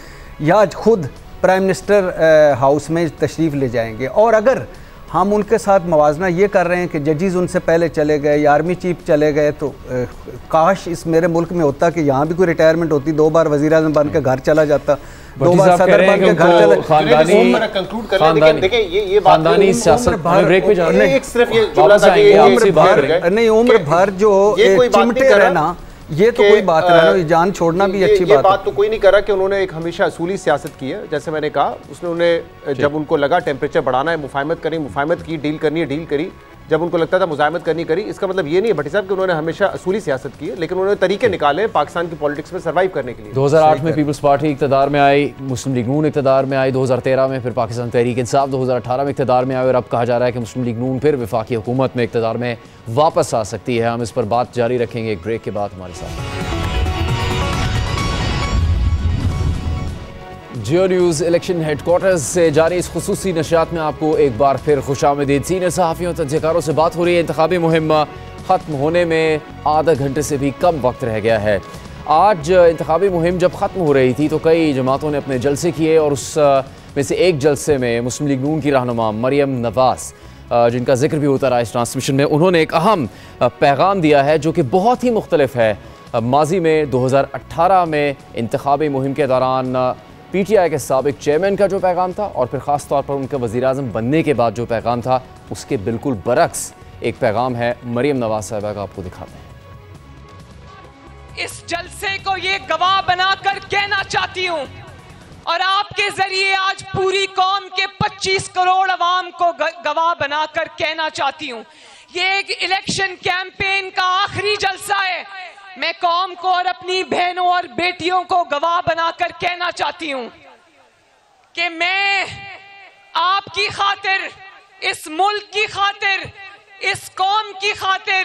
या आज खुद प्राइम मिनिस्टर हाउस में तशरीफ़ ले जाएंगे। और अगर हम उनके साथ मवाजना ये कर रहे हैं कि जजेस उनसे पहले चले गए या आर्मी चीफ चले गए, तो काश इस मेरे मुल्क में होता कि यहाँ भी कोई रिटायरमेंट होती, 2 बार वज़ीर आज़म बन के घर चला जाता, 2 बार सदर बन के घर चला। खानदानी सियासत ब्रेक पे जा रहे हैं, नहीं उम्र भर जो चिमटे रहना, ये तो कोई बात नहीं, जान छोड़ना भी अच्छी बात है। बात तो कोई नहीं कर रहा कि उन्होंने एक हमेशा असूली सियासत की है। जैसे मैंने कहा, उन्होंने जब उनको लगा टेम्परेचर बढ़ाना है, मुफाहमत करी, मुफाहमत की, डील करनी है, डील करी, जब उनको लगता था मुजाहमत करनी करी। इसका मतलब ये नहीं है भट्टी साहब कि उन्होंने हमेशा असूली सियासत की है, लेकिन उन्होंने तरीके निकाले पाकिस्तान की पॉलिटिक्स में सर्वाइव करने के लिए। 2008 में पीपल्स पार्टी इक़्तिदार में आई, मुस्लिम लीग नून इक़्तिदार में आई, 2013 में फिर पाकिस्तान तहरीक इंसाफ 2018 में इक़्तिदार में आई, और अब कहा जा रहा है कि मुस्लिम लीग नून फिर वफाकी हुकूमत में इक़्तिदार में वापस आ सकती है। हम इस पर बात जारी रखेंगे एक ब्रेक के बाद। हमारे साथ जियो न्यूज़ इलेक्शन हेडक्वार्टर्स से जारी इस खुसूसी नशियात में आपको एक बार फिर खुशामदीद। सीनियर सहाफ़ियों तजज़ियेकारों से बात हो रही है। इंतखाबी मुहिम ख़त्म होने में आधा घंटे से भी कम वक्त रह गया है। आज इंतखाबी मुहिम जब ख़त्म हो रही थी तो कई जमातों ने अपने जलसे किए, और उस में से एक जलसे में मुस्लिम लीग नून की रहनुमा मरियम नवाज़, जिनका जिक्र भी होता रहा इस ट्रांसमिशन में, उन्होंने एक अहम पैगाम दिया है जो कि बहुत ही मुख्तलिफ है माजी में 2018 में इंतखाबी मुहिम के दौरान PTI के साबिक चेयरमैन का जो पैगाम था, और फिर ख़ास तौर पर उनके वज़ीर आज़म बनने के बाद जो पैगाम था, उसके बिल्कुल बरक्स एक पैगाम है मरियम नवाज़ साहिबा का। आपको दिखाते हैं। इस जलसे को ये गवाह बनाकर कहना चाहती हूँ, और आपके जरिए आज पूरी कौम के 25 करोड़ अवाम को गवाह बनाकर कहना चाहती हूँ, ये एक इलेक्शन कैंपेन का आखिरी जलसा है। मैं कौम को और अपनी बहनों और बेटियों को गवाह बनाकर कहना चाहती हूं कि मैं आपकी खातिर, इस मुल्क की खातिर, इस कौम की खातिर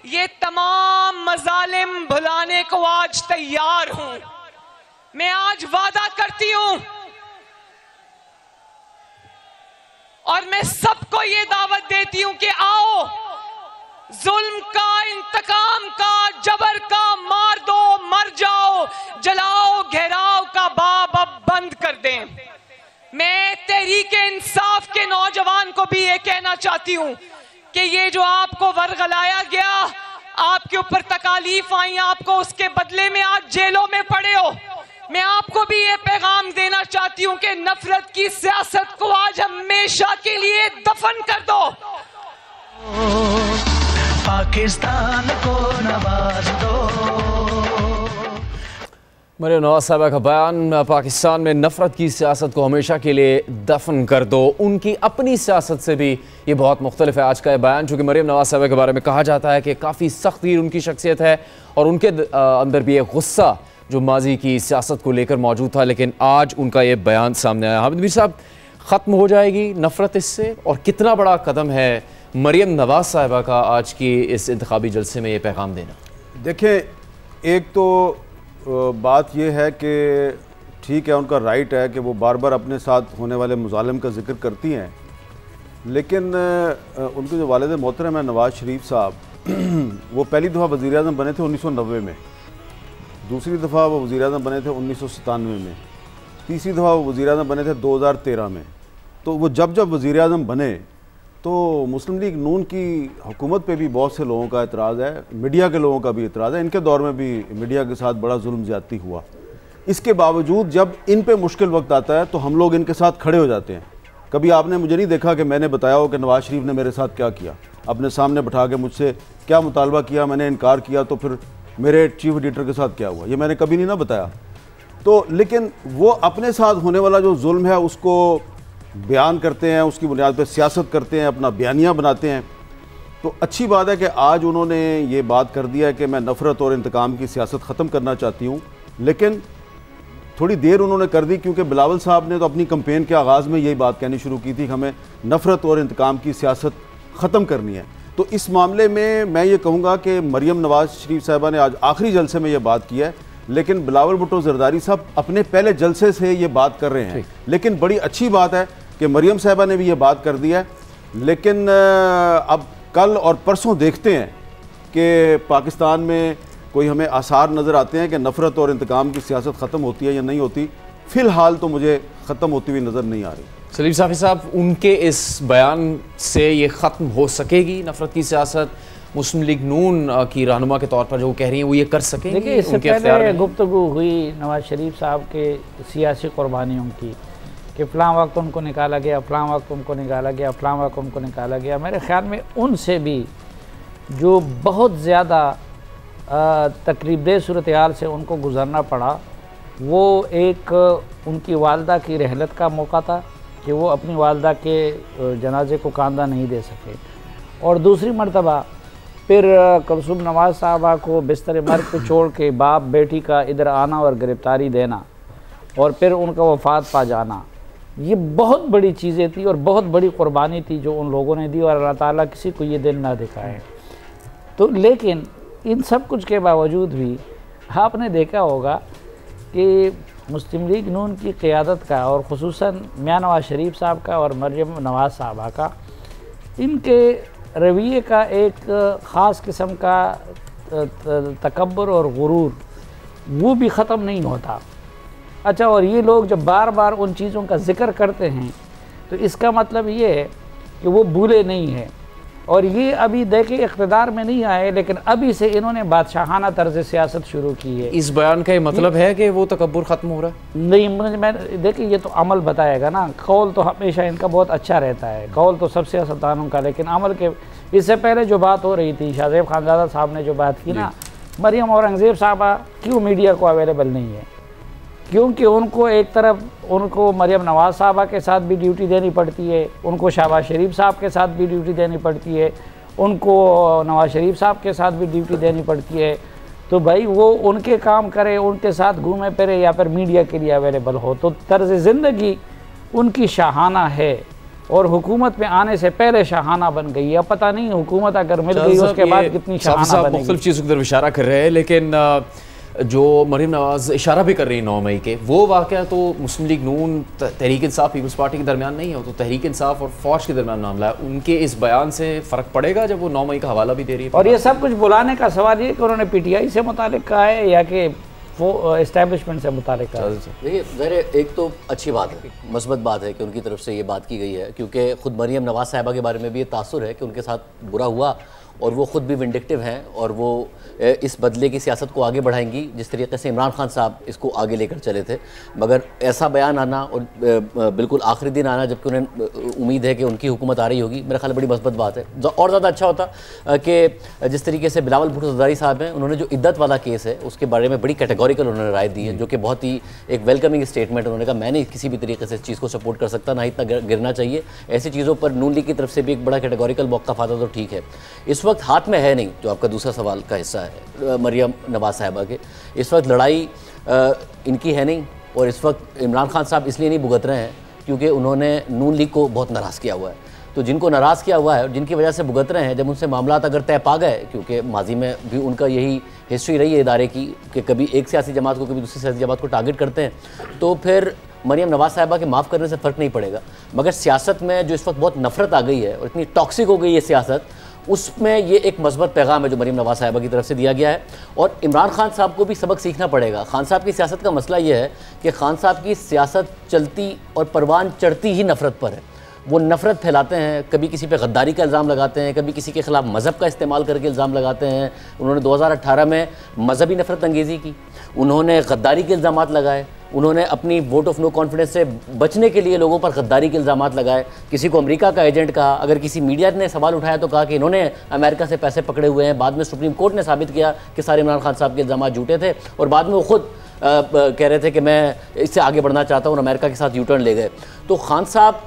ये तमाम मजालिम भुलाने को आज तैयार हूं। मैं आज वादा करती हूं और मैं सबको ये दावत देती हूं कि आओ, जुल्म का, इंतकाम का, जबर का मार दो, मर जाओ, जलाओ, घेराव का बाब अब बंद कर दें। मैं तहरीक इंसाफ के नौजवान को भी ये कहना चाहती हूं कि ये जो आपको वर्गलाया गया, आपके ऊपर तकालीफ आई, आपको उसके बदले में आज जेलों में पड़े हो, मैं आपको भी ये पैगाम देना चाहती हूं कि नफरत की सियासत को आज हमेशा के लिए दफन कर दो। पाकिस्तान को नवाज दो। मरियम नवाज साहिबा का बयान, पाकिस्तान में नफरत की सियासत को हमेशा के लिए दफन कर दो। उनकी अपनी सियासत से भी ये बहुत मुख्तलिफ है आज का ये बयान, चूँकि मरियम नवाज साहिबा के बारे में कहा जाता है कि काफ़ी सख्त उनकी शख्सियत है, और उनके अंदर भी एक गुस्सा जो माजी की सियासत को लेकर मौजूद था, लेकिन आज उनका ये बयान सामने आया। हामिद मीर साहब, ख़त्म हो जाएगी नफरत इससे, और कितना बड़ा कदम है मरियम नवाज साहिबा का आज की इस इंतखाबी जलसे में ये पैगाम देना? देखिए, एक तो बात यह है कि ठीक है, उनका राइट है कि वो बार बार अपने साथ होने वाले मुजालिम का जिक्र करती हैं, लेकिन उनके जो वालिद मोहतरम है नवाज शरीफ साहब, वो पहली दफ़ा वज़ीर आज़म बने थे 1990 में, दूसरी दफ़ा वो वज़ीर-ए-आज़म बने थे 1997 में, तीसरी दफ़ा वो वज़ीर-ए-आज़म बने थे 2013 में। तो वो जब जब वज़ीर-ए-आज़म बने तो मुस्लिम लीग नून की हुकूमत पे भी बहुत से लोगों का एतराज़ है, मीडिया के लोगों का भी एतराज़ है। इनके दौर में भी मीडिया के साथ बड़ा जुल्म ज़्यादती हुआ। इसके बावजूद जब इन पे मुश्किल वक्त आता है तो हम लोग इनके साथ खड़े हो जाते हैं। कभी आपने मुझे नहीं देखा कि मैंने बताया हो कि नवाज़ शरीफ ने मेरे साथ क्या किया, अपने सामने बैठा के मुझसे क्या मुतालबा किया, मैंने इनकार किया तो फिर मेरे चीफ एडिटर के साथ क्या हुआ, ये मैंने कभी नहीं ना बताया। तो लेकिन वो अपने साथ होने वाला जो जुल्म है उसको बयान करते हैं, उसकी बुनियाद पर सियासत करते हैं, अपना बयानिया बनाते हैं। तो अच्छी बात है कि आज उन्होंने ये बात कर दिया है कि मैं नफ़रत और इंतकाम की सियासत ख़त्म करना चाहती हूँ। लेकिन थोड़ी देर उन्होंने कर दी क्योंकि बिलावल साहब ने तो अपनी कैंपेन के आगाज़ में यही बात कहनी शुरू की थी कि हमें नफ़रत और इंतकाम की सियासत ख़त्म करनी है। तो इस मामले में मैं ये कहूँगा कि मरियम नवाज़ शरीफ साहिबा ने आज आखिरी जलसे में ये बात की है, लेकिन बिलावल भुट्टो ज़रदारी साहब अपने पहले जलसे से ये बात कर रहे हैं। लेकिन बड़ी अच्छी बात है कि मरियम साहिबा ने भी ये बात कर दी है। लेकिन अब कल और परसों देखते हैं कि पाकिस्तान में कोई हमें आसार नज़र आते हैं कि नफ़रत और इंतकाम की सियासत ख़त्म होती है या नहीं होती। फ़िलहाल तो मुझे ख़त्म होती हुई नज़र नहीं आ रही। सलीम साफ़ी साहब, उनके इस बयान से ये ख़त्म हो सकेगी नफ़रत की सियासत? मुस्लिम लीग नून की रहनुमा के तौर पर जो कह रही हैं वो ये कर सकेंगे? देखिए, इससे पहले गुफ्तगू हुई नवाज़ शरीफ साहब के सियासी कुर्बानियों की कि फ़लाँ वक्त उनको निकाला गया, फ़लाँ वक्त उनको निकाला गया, फ़लाँ वक्त उनको निकाला गया। मेरे ख़्याल में उनसे भी जो बहुत ज़्यादा तकरीबदेह सूरत हाल से उनको गुज़रना पड़ा, वो एक उनकी वालदा की रहलत का मौका था कि वो अपनी वालदा के जनाजे को कांदा नहीं दे सके, और दूसरी मरतबा फिर कुलसूम नवाज़ साहबा को बिस्तर मर्ग पे छोड़ के बाप बेटी का इधर आना और गिरफ़्तारी देना और फिर उनका वफ़ात पा जाना, ये बहुत बड़ी चीज़ें थी और बहुत बड़ी क़ुरबानी थी जो उन लोगों ने दी, और अल्लाह ताला किसी को ये दिन ना दिखाए। तो लेकिन इन सब कुछ के बावजूद भी आपने देखा होगा कि मुस्लिम लीग नून की क़ियादत का और ख़ुसूसन मियां नवाज़ शरीफ साहब का और मरियम नवाज़ साहबा का, इनके रवैये का एक ख़ास किस्म का तकब्बुर और गुरूर वो भी ख़त्म नहीं होता। अच्छा, और ये लोग जब बार बार उन चीज़ों का ज़िक्र करते हैं तो इसका मतलब ये है कि वो भूले नहीं हैं, और ये अभी देखिए इक़्तिदार में नहीं आए लेकिन अभी से इन्होंने बादशाहाना तर्ज सियासत शुरू की है। इस बयान का ये मतलब है कि वो तकब्बुर ख़त्म हो रहा है? नहीं, मैं देखिए ये तो अमल बताएगा ना। कौल तो हमेशा इनका बहुत अच्छा रहता है, कौल तो सब सियासतदानों का, लेकिन अमल के इससे पहले जो बात हो रही थी, शाहज़ेब खानज़ादा साहब ने जो बात की ना, मरियम औरंगज़ेब साहबा क्यों मीडिया को अवेलेबल नहीं है? क्योंकि उनको एक तरफ उनको मरियम नवाज़ साहबा के साथ भी ड्यूटी देनी पड़ती है, उनको शहबाज शरीफ साहब के साथ भी ड्यूटी देनी पड़ती है, उनको नवाज़ शरीफ साहब के साथ भी ड्यूटी देनी पड़ती है। तो भाई वो उनके काम करे, उनके साथ घूमे फिरे, या फिर मीडिया के लिए अवेलेबल हो। तो तर्ज ज़िंदगी उनकी शाहाना है और हुकूमत में आने से पहले शाहाना बन गई है। अब पता नहीं हुकूमत अगर मिल गई उसके बाद कितनी शाहाना बनेगी। मुख्तलिफ चीज़ों की तरफ इशारा कर रहे हैं, लेकिन जो मरियम नवाज़ इशारा भी कर रही है 9 मई के, वो वाक़या तो मुस्लिम लीग नून, तहरीक इंसाफ, पीपल्स पार्टी के दरमियान नहीं है, तो तहरीक इंसाफ और फौज के दरमियान मामला है। उनके इस बयान से फ़र्क पड़ेगा जब वो 9 मई का हवाला भी दे रही है? और ये सब कुछ बुलाने का सवाल ये कि उन्होंने PTI से मुतालिक कहा है या कि वो इस्टेब्लिशमेंट से मुतालिक कहा है? देखिए, ज़ाहिर एक तो अच्छी बात है, मस्बत बात है कि उनकी तरफ से ये बात की गई है, क्योंकि ख़ुद मरियम नवाज़ साहिबा के बारे में भी ये तासुर है कि उनके साथ बुरा हुआ और वो ख़ुद भी विंडिक्टिव हैं और वो इस बदले की सियासत को आगे बढ़ाएंगी जिस तरीके से इमरान खान साहब इसको आगे लेकर चले थे। मगर ऐसा बयान आना और बिल्कुल आखिरी दिन आना जबकि उन्हें उम्मीद है कि उनकी हुकूमत आ रही होगी, मेरा ख्याल बड़ी मस्बत बात है। और ज़्यादा अच्छा होता कि जिस तरीके से बिलावल भुट्टो ज़रदारी साहब हैं, उन्होंने जो इद्दत वाला केस है उसके बारे में बड़ी कैटेगोरिकल उन्होंने राय दी है, जो कि बहुत ही एक वेलकमिंग स्टेटमेंट। उन्होंने कहा मैं नहीं किसी भी तरीके से इस चीज़ को सपोर्ट कर सकता, ना इतना गिरना चाहिए। ऐसी चीज़ों पर नून लीग की तरफ से भी एक बड़ा कैटेगोरिकल मौक़िफ़ आता तो ठीक है। इस वक्त हाथ में है नहीं, जो आपका दूसरा सवाल का हिस्सा है मरियम नवाज़ साहिबा के, इस वक्त लड़ाई इनकी है नहीं, और इस वक्त इमरान खान साहब इसलिए नहीं भुगत रहे हैं क्योंकि उन्होंने नून लीग को बहुत नाराज़ किया हुआ है। तो जिनको नाराज़ किया हुआ है और जिनकी वजह से भुगत रहे हैं, जब उनसे मामलात अगर तय पा गए, क्योंकि माजी में भी उनका यही हिस्ट्री रही है इदारे की कि कभी एक सियासी जमात को कभी दूसरी सियासी जमात को टारगेट करते हैं, तो फिर मरियम नवाज़ साहिबा के माफ़ करने से फ़र्क नहीं पड़ेगा। मगर सियासत में जो इस वक्त बहुत नफ़रत आ गई है और इतनी टॉक्सिक हो गई है सियासत, उसमें ये एक मस्बत पैगाम है जो मरीम नवाज साहिबा की तरफ से दिया गया है। और इमरान खान साहब को भी सबक सीखना पड़ेगा। खान साहब की सियासत का मसला ये है कि खान साहब की सियासत चलती और परवान चढ़ती ही नफ़रत पर है। वो नफ़रत फैलाते हैं, कभी किसी पे गद्दारी का इल्ज़ाम लगाते हैं, कभी किसी के ख़िलाफ़ मज़हब का इस्तेमाल करके इल्ज़ाम लगाते हैं। उन्होंने 2018 में मज़हबी नफ़रत अंगेज़ी की, उन्होंने गद्दारी के इल्ज़ाम लगाए, उन्होंने अपनी वोट ऑफ नो कॉन्फिडेंस से बचने के लिए लोगों पर गद्दारी के इल्ज़ाम लगाए, किसी को अमेरिका का एजेंट कहा। अगर किसी मीडिया ने सवाल उठाया तो कहा कि इन्होंने अमेरिका से पैसे पकड़े हुए हैं। बाद में सुप्रीम कोर्ट ने साबित किया कि सारे इमरान खान साहब के इल्ज़ाम झूठे थे और बाद में वो खुद कह रहे थे कि मैं इससे आगे बढ़ना चाहता हूँ और अमेरिका के साथ यू टर्न ले गए। तो खान साहब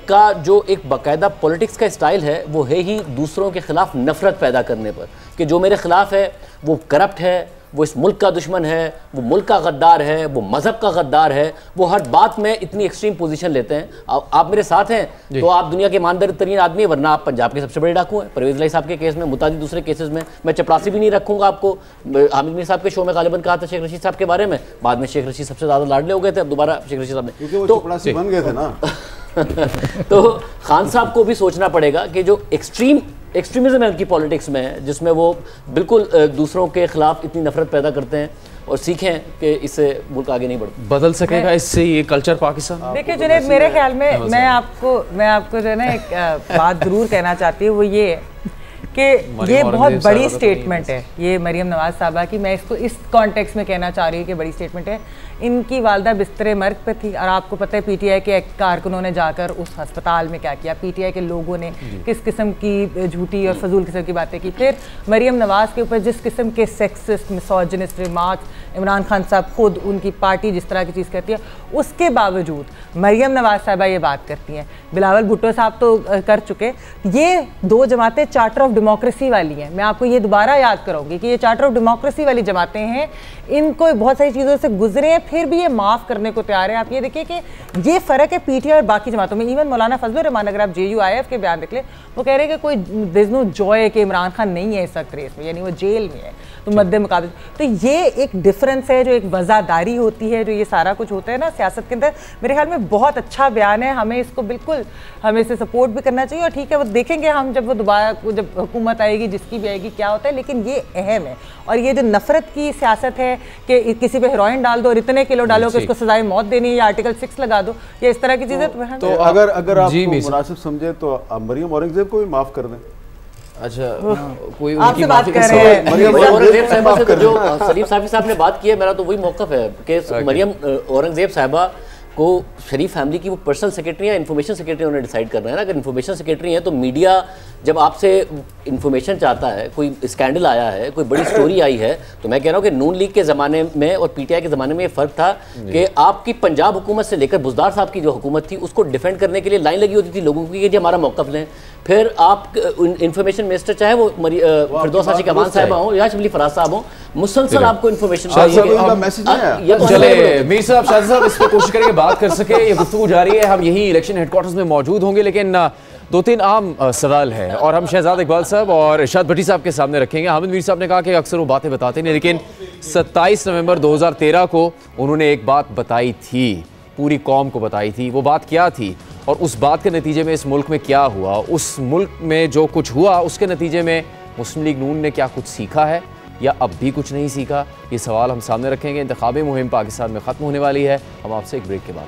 का जो एक बाकायदा पॉलिटिक्स का स्टाइल है वो है ही दूसरों के ख़िलाफ़ नफ़रत पैदा करने पर, कि जो मेरे ख़िलाफ़ है वो करप्ट है, वो इस मुल्क का दुश्मन है, वो मुल्क का गद्दार है, वो मज़हब का गद्दार है। वो हर बात में इतनी एक्सट्रीम पोजीशन लेते हैं। आप मेरे साथ हैं तो आप दुनिया के ईमानदार तरीन आदमी हैं, वरना आप पंजाब के सबसे बड़े डाकू हैं। परवेज़ इलाही साहब के केस में, मुतादिद दूसरे केसेस में मैं चपरासी भी नहीं रखूँगा आपको। हामिद मीर साहब के शो में गालिबन कहा था शेख रशीद साहब के बारे में, बाद में शेख रशीद सबसे ज़्यादा लाडले हो गए थे, अब दोबारा शेख रशीद साहब ने तो चपरासी बन गए थे ना। तो खान साहब को भी सोचना पड़ेगा कि जो एक्सट्रीमिज्म है उनकी पॉलिटिक्स में, जिसमें वो बिल्कुल दूसरों के खिलाफ इतनी नफरत पैदा करते हैं, और सीखें कि इससे मुल्क आगे नहीं बदल सकेगा इससे ये कल्चर पाकिस्तान। देखिए जुनैद, मेरे ख्याल में मैं आपको जो है ना एक बात ज़रूर कहना चाहती हूँ, वो ये है कि ये बहुत बड़ी स्टेटमेंट है ये मरीम नवाज साहबा की। मैं इसको इस कॉन्टेक्स्ट में कहना चाह रही हूँ कि बड़ी स्टेटमेंट है। इनकी वालदा बिस्तरे मर्ग पे थी और आपको पता है पीटीआई के कारकुनों ने जाकर उस अस्पताल में क्या किया, पीटीआई के लोगों ने किस किस्म की झूठी और फजूल किस्म की बातें की। फिर मरीम नवाज के ऊपर जिस किस्म के sexist misogynist remarks Imran Khan साहब खुद, उनकी पार्टी जिस तरह की चीज़ कहती है, उसके बावजूद मरीम नवाज साहबा ये बात करती हैं। बिलावल भुट्टो साहब तो कर चुके। ये दो जमातें चार्टर ऑफ डेमोक्रेसी वाली हैं। मैं आपको ये दोबारा याद कराऊंगी कि ये चार्टर ऑफ डेमोक्रेसी वाली जमातें हैं। इनको बहुत सारी चीज़ों से गुजरे हैं, फिर भी ये माफ़ करने को तैयार है। आप ये देखिए कि ये फ़र्क है पीटीआई और बाकी जमातों में। इवन मौलाना फजलुर रहमान, अगर आप JUIF के बयान देख लें, वो कह रहे हैं कि कोई देयर इज नो जॉय कि इमरान खान नहीं है इस वक्त रेस में, यानी वो जेल में है, तो मद्दे मुकाबले। तो ये एक डिफरेंस है, जो एक वज़ादारी होती है, जो ये सारा कुछ होता है ना सियासत के अंदर। मेरे ख्याल में बहुत अच्छा बयान है, हमें इसको बिल्कुल हमें इसे सपोर्ट भी करना चाहिए। और ठीक है, वो देखेंगे हम जब वो दोबारा जब हुकूमत आएगी, जिसकी भी आएगी, क्या होता है। लेकिन ये अहम है। और ये जो नफरत की सियासत है कि किसी पे हेरोइन डाल दो और इतने किलो डालो कि उसको सजाए मौत देनी है, या आर्टिकल 6 लगा दो, या इस तरह की चीज़ें। तो अगर आप मुनासिब समझे तो मरियम औरंगजेब को भी माफ़ कर दें। अच्छा, कोई आपसे बात कर रहे हैं। मरियम औरंगजेब साहिबा से जो सलीम साफी साहब ने बात की है, मेरा तो वही मौक़िफ़ है कि मरियम औरंगजेब साहिबा को शरीफ फैमिली की वो पर्सनल सेक्रेटरी या इन्फॉर्मेशन सेक्रेटरी उन्होंने डिसाइड करना है ना। अगर इन्फॉर्मेशन सेक्रेटरी है तो मीडिया जब आपसे इन्फॉर्मेशन चाहता है, कोई स्कैंडल आया है, कोई बड़ी स्टोरी आई है, तो मैं कह रहा हूँ कि नून लीग के ज़माने में और पीटीआई के ज़माने में ये फ़र्क था कि आपकी पंजाब हुकूमत से लेकर बुज़दार साहब की जो हुकूमत थी, उसको डिफेंड करने के लिए लाइन लगी होती थी लोगों की कि हमारा मौक़िफ़ लें। फिर आप इन्फॉर्मेशन मिनिस्टर चाहे वो फिरदौस आशिक अमान साहब हो या शबली फराज साहब हो, मुसलसल आपको इन्फॉर्मेशन चले। मीर साहब, शाह साहब, इस पर कोशिश करेंगे बात कर सके। ये गुफ्तगू जारी है, हम यही इलेक्शन हेडक्वार्टर्स में मौजूद होंगे, लेकिन 2-3 आम सवाल है और हम शहजाद इकबाल साहब और इरशाद भट्टी साहब के सामने रखेंगे। हामिद मीर साहब ने कहा कि अक्सर वो बातें बताते नहीं, लेकिन 27 नवंबर 2013 को उन्होंने एक बात बताई थी, पूरी कौम को बताई थी। वो बात क्या थी और उस बात के नतीजे में इस मुल्क में क्या हुआ, उस मुल्क में जो कुछ हुआ उसके नतीजे में मुस्लिम लीग नून ने क्या कुछ सीखा है या अब भी कुछ नहीं सीखा, ये सवाल हम सामने रखेंगे। इंतखाबी मुहिम पाकिस्तान में ख़त्म होने वाली है। हम आपसे एक ब्रेक के बाद